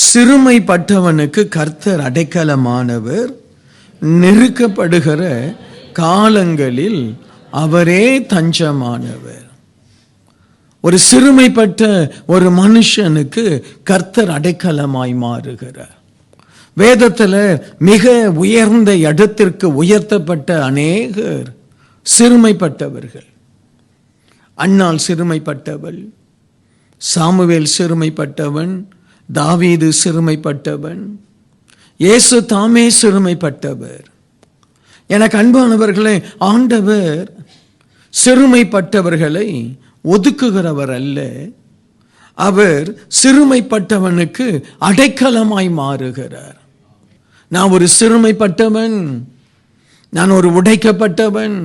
சிறுமைப்பட்டவனுக்கு கர்த்தர் அடைக்கலமானவர், நெருக்கப்படுகிற காலங்களில் அவரே தஞ்சமானவர். ஒரு சிறுமைப்பட்ட ஒரு மனுஷனுக்கு கர்த்தர் அடைக்கலமாய் மாறுகிறார். வேதத்தில் மிக உயர்ந்த இடத்திற்கு உயர்த்தப்பட்ட அநேகர் சிறுமைப்பட்டவர்கள். அன்னாள் சிறுமைப்பட்டவள், சாமுவேல் சிறுமைப்பட்டவன், தாவீது சிறுமைப்பட்டவன், இயேசு தாமே சிறுமைப்பட்டவர். எனக்கு அன்பானவர்களே, ஆண்டவர் சிறுமைப்பட்டவர்களை ஒதுக்குகிறவர் அல்ல. அவர் சிறுமைப்பட்டவனுக்கு அடைக்கலமாய் மாறுகிறார். நான் ஒரு சிறுமைப்பட்டவன், நான் ஒரு உடைக்கப்பட்டவன்,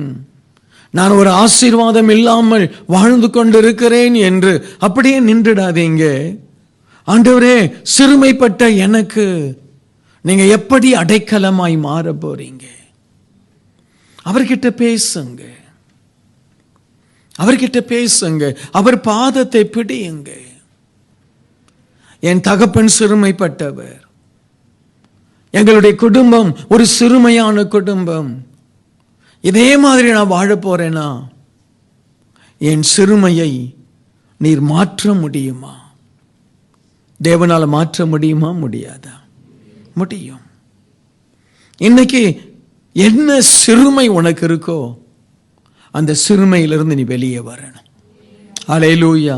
நான் ஒரு ஆசீர்வாதம் இல்லாமல் வாழ்ந்து கொண்டிருக்கிறேன் என்று அப்படியே நின்றுடாதீங்க. ஆண்டவரே, சிறுமைப்பட்ட எனக்கு நீங்க எப்படி அடைக்கலமாய் மாற போறீங்க? அவர்கிட்ட பேசுங்க, அவர்கிட்ட பேசுங்க, அவர் பாதத்தை பிடியுங்க. என் தகப்பன் சிறுமைப்பட்டவர், எங்களுடைய குடும்பம் ஒரு சிறுமையான குடும்பம், இதே மாதிரி நான் வாழ போறேனா? என் சிறுமையை நீர் மாற்ற முடியுமா? தேவனால மாற்ற முடியுமா? முடியாதா? முடியும். இன்னைக்கு என்ன சிறுமை உனக்கு இருக்கோ அந்த சிறுமையிலிருந்து நீ வெளியே வரணும். அல்லேலூயா.